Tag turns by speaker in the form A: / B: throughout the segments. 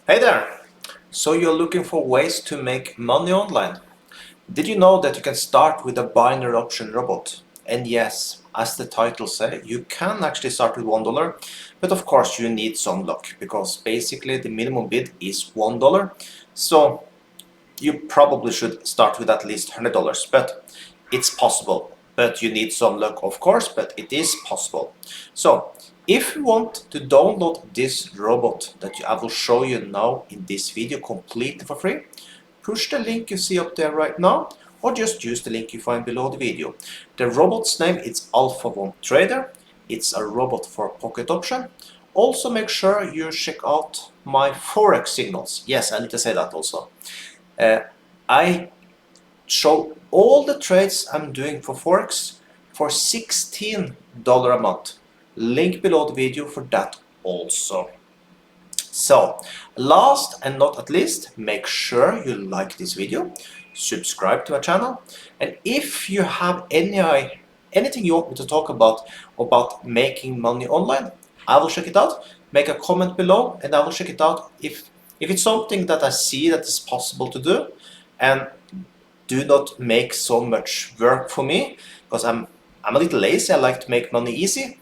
A: Hey there! So you're looking for ways to make money online? Did you know that you can start with a binary option robot? And yes, as the title says, you can actually start with $1, but of course you need some luck because basically the minimum bid is $1. So you probably should start with at least $100, but it's possible. But you need some luck, of course, but it is possible. So if you want to download this robot that I will show you now in this video completely for free, push the link you see up there right now, or just use the link you find below the video. The robot's name is Alpha 1 Trader. It's a robot for pocket option. Also make sure you check out my Forex signals. Yes, I need to say that also. I show all the trades I'm doing for Forex for $16 a month. Link below the video for that also. So, last and not at least, make sure you like this video, subscribe to my channel, and if you have anything you want me to talk about making money online, I will check it out. Make a comment below and I will check it out if it's something that I see that is possible to do and do not make so much work for me, because I'm a little lazy. I like to make money easy.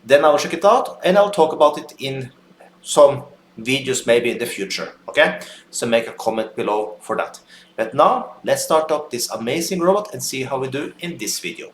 A: Then I will check it out and I'll talk about it in some videos maybe in the future. Okay, so make a comment below for that. But now let's start up this amazing robot and see how we do in this video.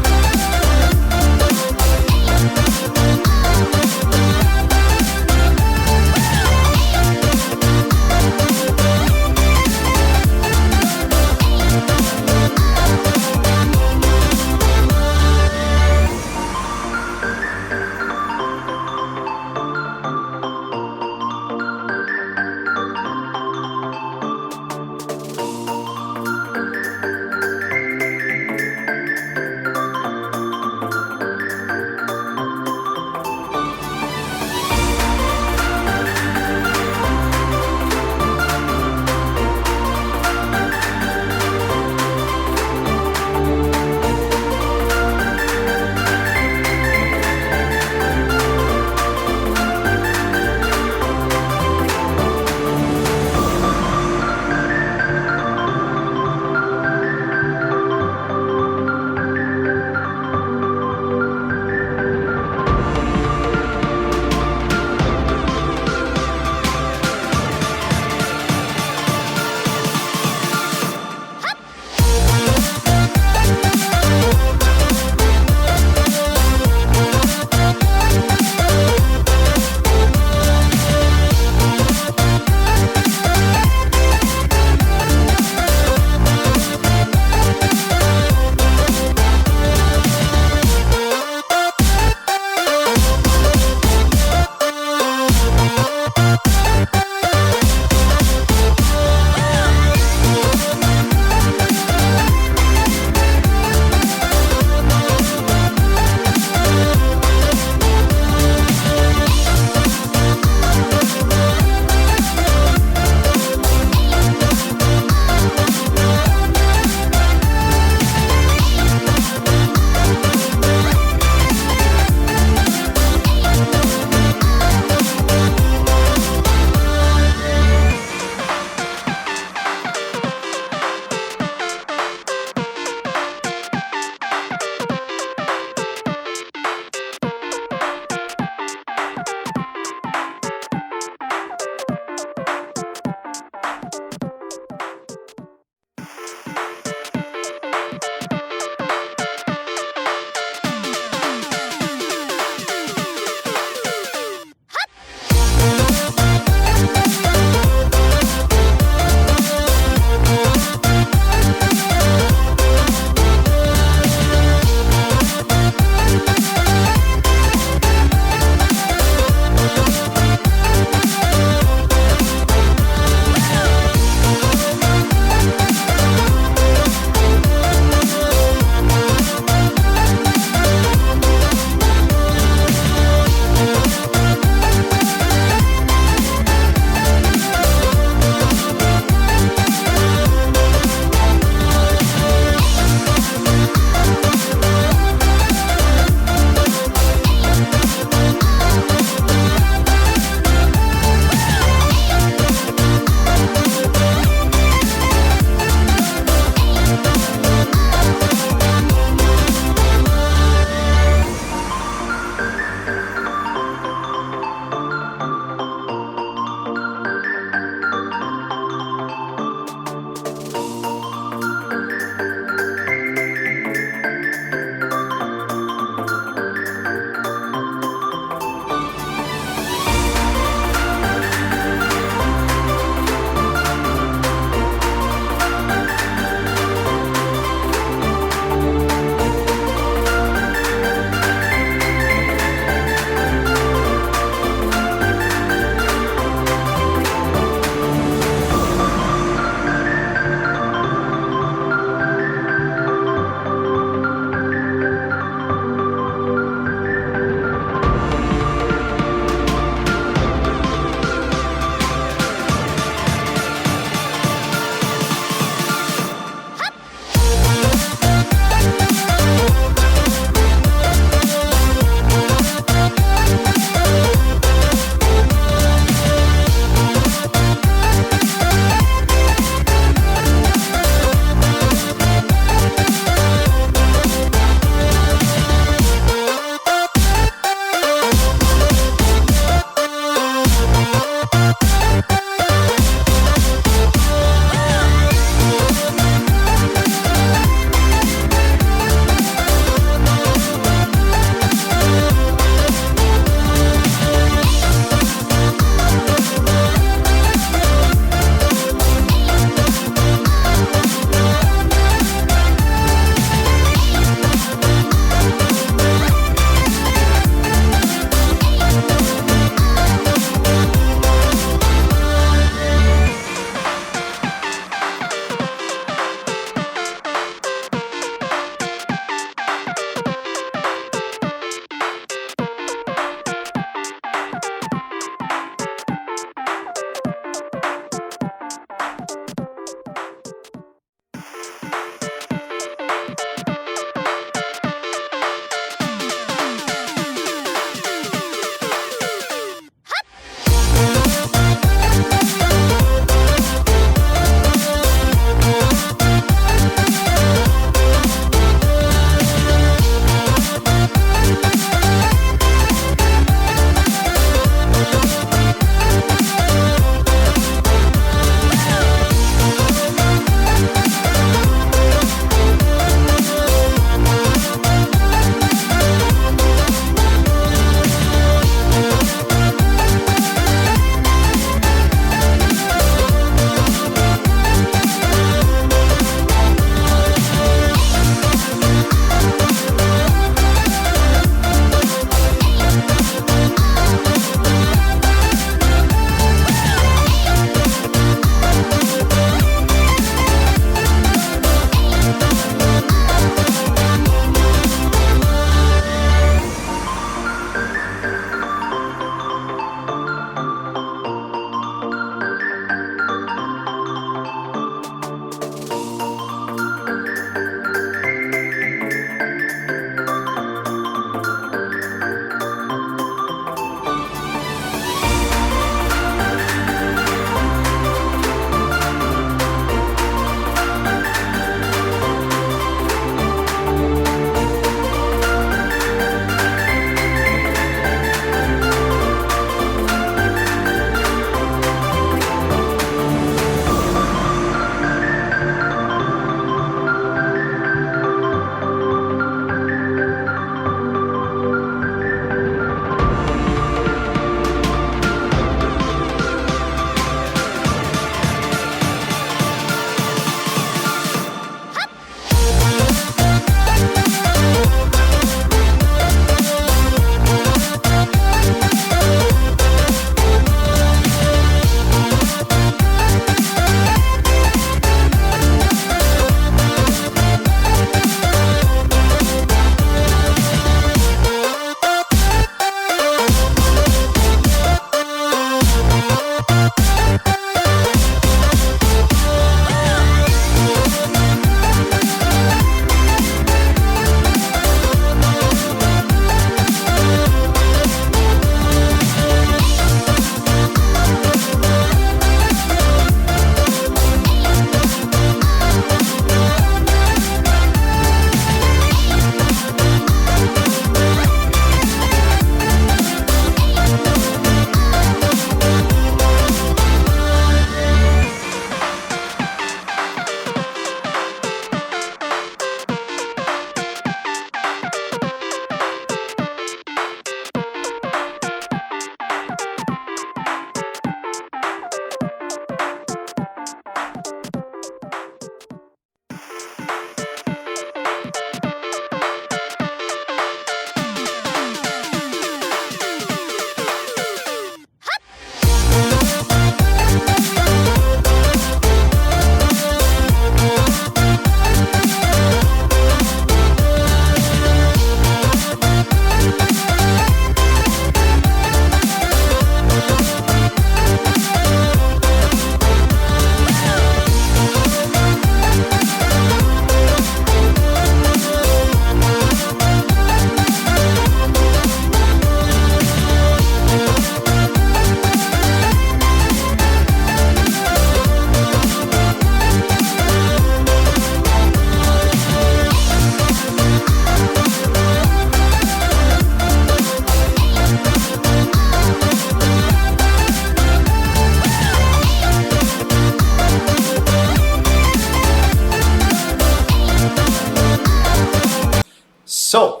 A: So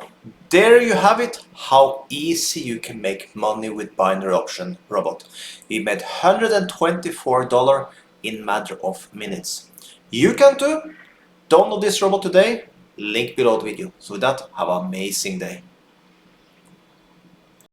A: there you have it, how easy you can make money with binary option robot. We made $124 in matter of minutes. You can too. Download this robot today, link below the video. So with that, have an amazing day.